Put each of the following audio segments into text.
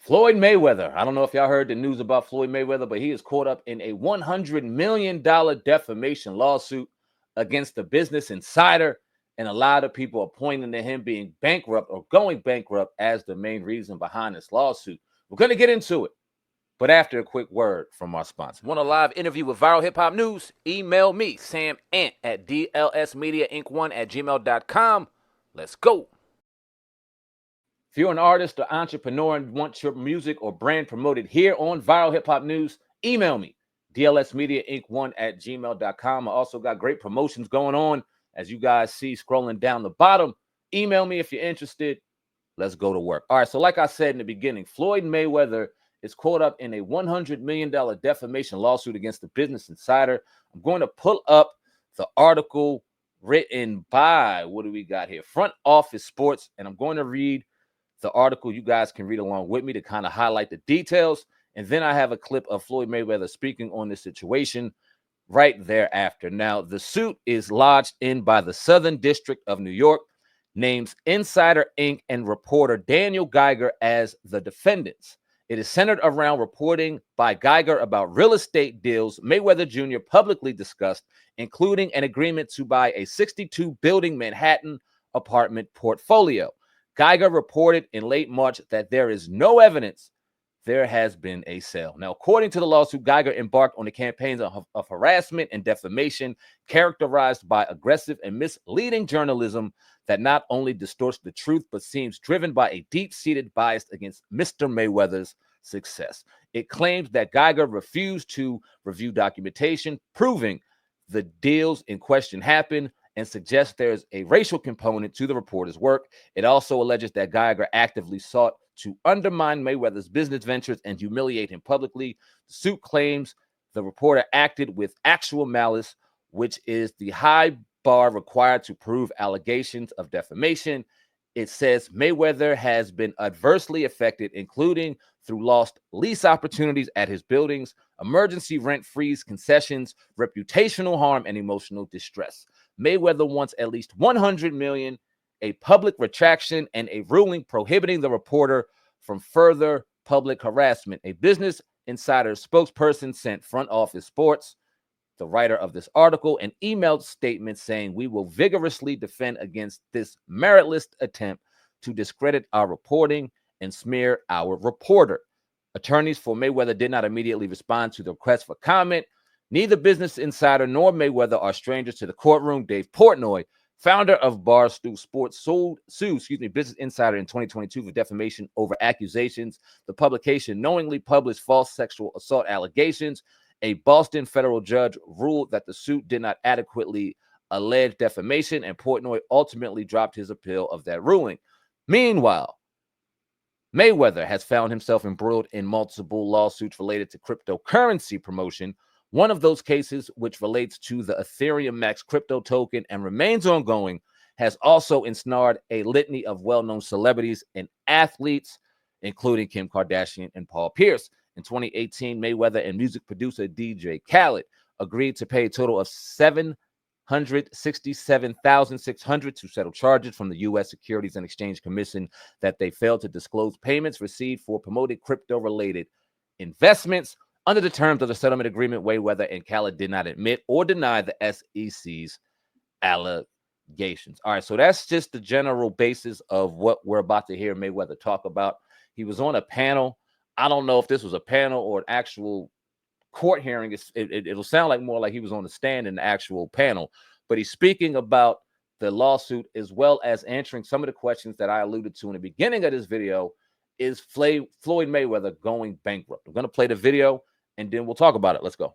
Floyd Mayweather. I don't know if y'all heard the news about Floyd Mayweather, but he is caught up in a $100 million defamation lawsuit against the Business Insider. And a lot of people are pointing to him being bankrupt or going bankrupt as the main reason behind this lawsuit. We're going to get into it, but after a quick word from our sponsor. Want a live interview with Viral Hip Hop News? Email me, Sam Ant, at dlsmediainc1@gmail.com. Let's go. If you're an artist or entrepreneur and want your music or brand promoted here on Viral Hip Hop News, email me, dlsmediainc1@gmail.com. I also got great promotions going on, as you guys see scrolling down the bottom. Email me if you're interested. Let's go to work. All right, so like I said in the beginning, Floyd Mayweather is caught up in a $100 million defamation lawsuit against the Business Insider. I'm going to pull up the article written by, what do we got here? Front Office Sports, and I'm going to read the article. You guys can read along with me to kind of highlight the details. And then I have a clip of Floyd Mayweather speaking on this situation right thereafter. Now, the suit is lodged in by the Southern District of New York, names Insider Inc. and reporter Daniel Geiger as the defendants. It is centered around reporting by Geiger about real estate deals Mayweather Jr. publicly discussed, including an agreement to buy a 62-building Manhattan apartment portfolio. Geiger reported in late March that there is no evidence there has been a sale. Now, according to the lawsuit, Geiger embarked on a campaign of harassment and defamation characterized by aggressive and misleading journalism that not only distorts the truth, but seems driven by a deep-seated bias against Mr. Mayweather's success. It claims that Geiger refused to review documentation proving the deals in question happened, and suggests there's a racial component to the reporter's work. It also alleges that Geiger actively sought to undermine Mayweather's business ventures and humiliate him publicly. The suit claims the reporter acted with actual malice, which is the high bar required to prove allegations of defamation. It says Mayweather has been adversely affected, including through lost lease opportunities at his buildings, emergency rent freeze concessions, reputational harm, and emotional distress. Mayweather wants at least $100 million, a public retraction, and a ruling prohibiting the reporter from further public harassment. A Business Insider spokesperson sent Front Office Sports, the writer of this article, an emailed statement saying, "We will vigorously defend against this meritless attempt to discredit our reporting and smear our reporter." Attorneys for Mayweather did not immediately respond to the request for comment. Neither Business Insider nor Mayweather are strangers to the courtroom. Dave Portnoy, founder of Barstool Sports, sued Business Insider in 2022 for defamation over accusations the publication knowingly published false sexual assault allegations. A Boston federal judge ruled that the suit did not adequately allege defamation, and Portnoy ultimately dropped his appeal of that ruling. Meanwhile, Mayweather has found himself embroiled in multiple lawsuits related to cryptocurrency promotion. One of those cases, which relates to the Ethereum Max crypto token and remains ongoing, has also ensnared a litany of well-known celebrities and athletes, including Kim Kardashian and Paul Pierce. In 2018, Mayweather and music producer DJ Khaled agreed to pay a total of $767,600 to settle charges from the U.S. Securities and Exchange Commission that they failed to disclose payments received for promoted crypto-related investments. Under the terms of the settlement agreement, Mayweather and Khaled did not admit or deny the SEC's allegations. All right, so that's just the general basis of what we're about to hear Mayweather talk about. He was on a panel. I don't know if this was a panel or an actual court hearing. It'll sound like more like he was on the stand in the actual panel, but he's speaking about the lawsuit as well as answering some of the questions that I alluded to in the beginning of this video. Is Floyd Mayweather going bankrupt? I'm going to play the video and then we'll talk about it. Let's go.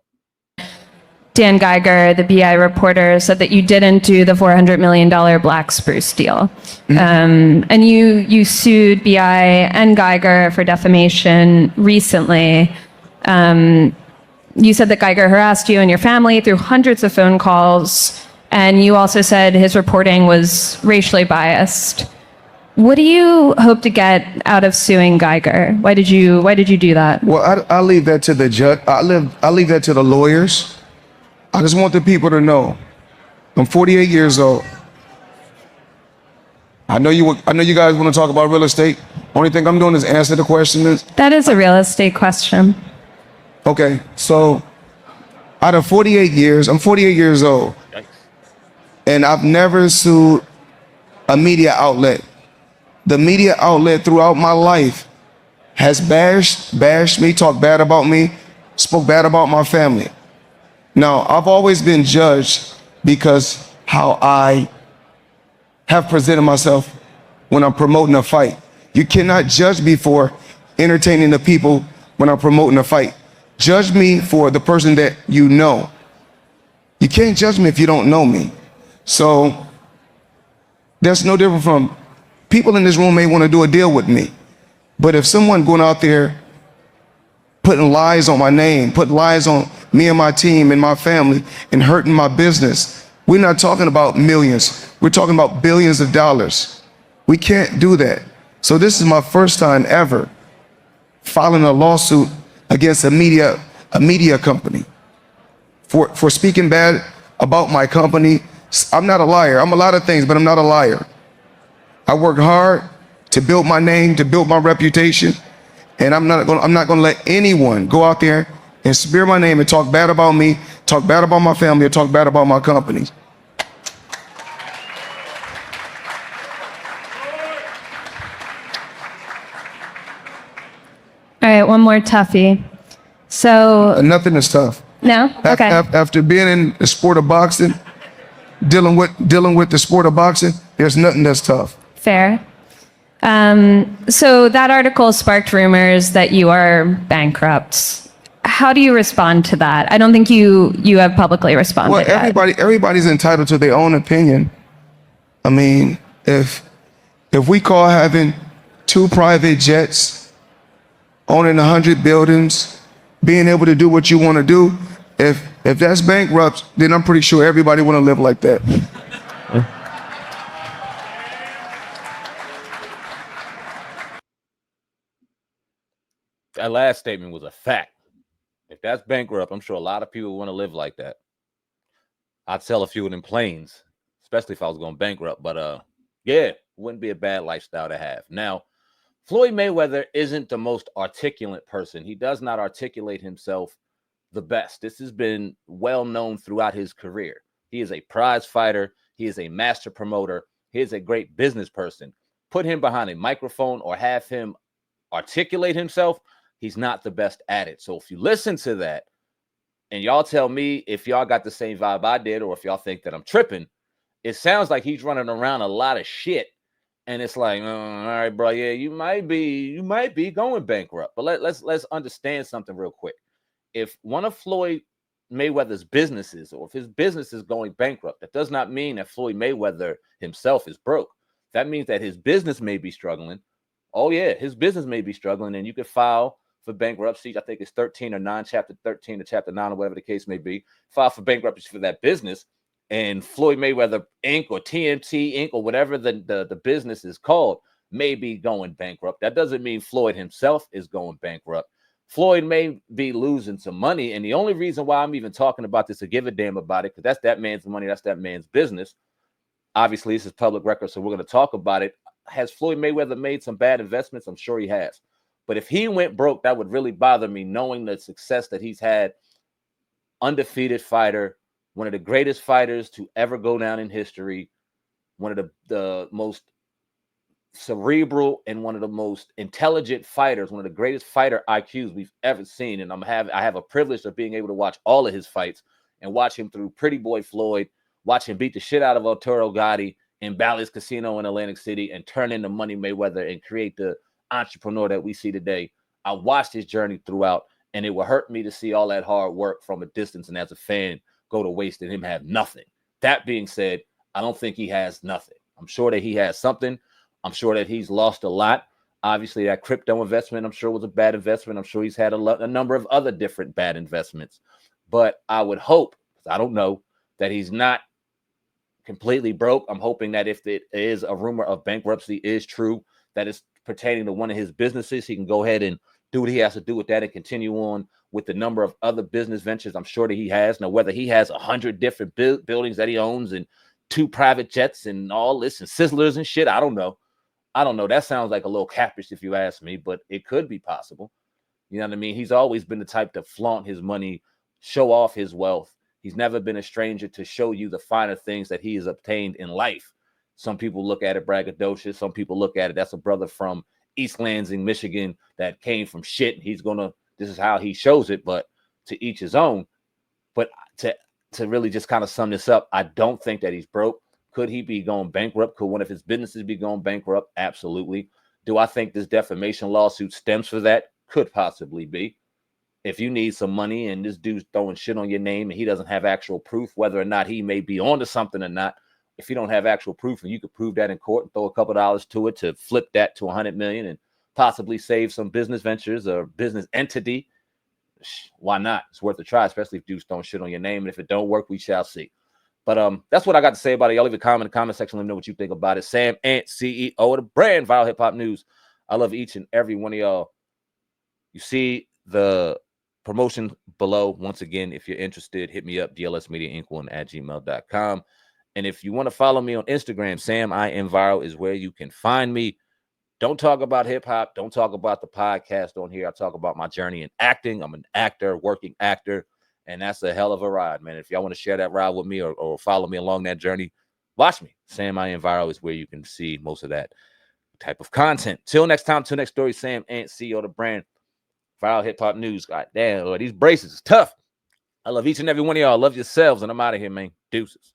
Dan Geiger, the BI reporter, said that you didn't do the $400 million Black Spruce deal. And you sued BI and Geiger for defamation recently. You said that Geiger harassed you and your family through hundreds of phone calls, and you also said his reporting was racially biased. What do you hope to get out of suing Geiger? Why did you do that? Well, I'll leave that to the judge. I'll leave that to the lawyers. I just want the people to know I'm 48 years old. I know you guys want to talk about real estate. Only thing I'm doing is answer the question. That is a real estate question. Okay, so out of 48 years, I'm 48 years old, Yikes. and I've never sued a media outlet. The media outlet throughout my life has bashed me, talked bad about me, spoke bad about my family. Now, I've always been judged because how I have presented myself when I'm promoting a fight. You cannot judge me for entertaining the people when I'm promoting a fight. Judge me for the person that you know. You can't judge me if you don't know me. So that's no different from people in this room may want to do a deal with me. But if someone going out there putting lies on my name, put lies on me and my team and my family and hurting my business, we're not talking about millions. We're talking about billions of dollars. We can't do that. So this is my first time ever filing a lawsuit against a media company for speaking bad about my company. I'm not a liar. I'm a lot of things, but I'm not a liar. I work hard to build my name, to build my reputation, and I'm not gonna let anyone go out there and smear my name and talk bad about me, talk bad about my family, or talk bad about my company. All right, one more toughie. So Nothing is tough. no, okay. After being in the sport of boxing, dealing with the sport of boxing, there's nothing that's tough. Fair. So that article sparked rumors that you are bankrupt. How do you respond to that? I don't think you have publicly responded Well, yet. everybody's entitled to their own opinion. I mean, if we call having 2 private jets, owning 100 buildings, being able to do what you want to do, if that's bankrupt, then I'm pretty sure everybody want to live like that. That last statement was a fact. If that's bankrupt, I'm sure a lot of people want to live like that. I'd sell a few of them planes, especially if I was going bankrupt. But yeah, wouldn't be a bad lifestyle to have. Now, Floyd Mayweather isn't the most articulate person. He does not articulate himself the best. This has been well known throughout his career. He is a prize fighter. He is a master promoter. He is a great business person. Put him behind a microphone or have him articulate himself, he's not the best at it. So if you listen to that and y'all tell me if y'all got the same vibe I did or if y'all think that I'm tripping, it sounds like he's running around a lot of shit. And it's like, all right, bro, yeah, you might be going bankrupt. But let's understand something real quick. If one of Floyd Mayweather's businesses or if his business is going bankrupt, that does not mean that Floyd Mayweather himself is broke. That means that his business may be struggling. Oh, yeah, his business may be struggling, and you could file for bankruptcy. I think it's 13 or 9, chapter 13 or chapter 9, or whatever the case may be. File for bankruptcy for that business, and Floyd Mayweather Inc. or TMT Inc. or whatever the business is called may be going bankrupt. That doesn't mean Floyd himself is going bankrupt. Floyd may be losing some money, and the only reason why I'm even talking about this or give a damn about it, because that's that man's money, that's that man's business. Obviously, this is public record, so we're going to talk about it. Has Floyd Mayweather made some bad investments? I'm sure he has. But if he went broke, that would really bother me, knowing the success that he's had. Undefeated fighter, one of the greatest fighters to ever go down in history, one of the most cerebral and one of the most intelligent fighters, one of the greatest fighter IQs we've ever seen. And I have a privilege of being able to watch all of his fights and watch him through Pretty Boy Floyd, watch him beat the shit out of Arturo Gotti in Bally's Casino in Atlantic City and turn into Money Mayweather and create the entrepreneur that we see today. I watched his journey throughout, and it would hurt me to see all that hard work from a distance and as a fan go to waste and him have nothing. That being said, I don't think he has nothing. I'm sure that he has something. I'm sure that he's lost a lot. Obviously, that crypto investment, I'm sure, was a bad investment. I'm sure he's had a number of other different bad investments. But I would hope, because I don't know, that he's not completely broke. I'm hoping that if it is a rumor of bankruptcy is true, that it's pertaining to one of his businesses, he can go ahead and do what he has to do with that and continue on with the number of other business ventures I'm sure that he has. Now, whether he has 100 different buildings that he owns and 2 private jets and all this and Sizzlers and shit, I don't know. I don't know. That sounds like a little capish if you ask me, but it could be possible. You know what I mean? He's always been the type to flaunt his money, show off his wealth. He's never been a stranger to show you the finer things that he has obtained in life. Some people look at it braggadocious. Some people look at it, that's a brother from East Lansing, Michigan that came from shit. And this is how he shows it, but to each his own. But to really just kind of sum this up, I don't think that he's broke. Could he be going bankrupt? Could one of his businesses be going bankrupt? Absolutely. Do I think this defamation lawsuit stems for that? Could possibly be. If you need some money and this dude's throwing shit on your name and he doesn't have actual proof whether or not he may be onto something or not, if you don't have actual proof and you could prove that in court and throw a couple dollars to it to flip that to 100 million and possibly save some business ventures or business entity, why not? It's worth a try, especially if dudes throwing shit on your name. And if it don't work, we shall see. But that's what I got to say about it. Y'all leave a comment in the comment section. Let me know what you think about it. Sam Ant, CEO of the brand Viral Hip Hop News. I love each and every one of y'all. You see the promotion below. Once again, if you're interested, hit me up, dlsmediainc1@gmail.com. And if you want to follow me on Instagram, Sam I Am Viral is where you can find me. Don't talk about hip hop. Don't talk about the podcast on here. I talk about my journey in acting. I'm an actor, working actor, and that's a hell of a ride, man. If y'all want to share that ride with me or follow me along that journey, watch me. Sam I Am Viral is where you can see most of that type of content. Till next time, till next story, Sam Ant, CEO of the brand Viral Hip Hop News. God damn, Lord, these braces is tough. I love each and every one of y'all. Love yourselves, and I'm out of here, man. Deuces.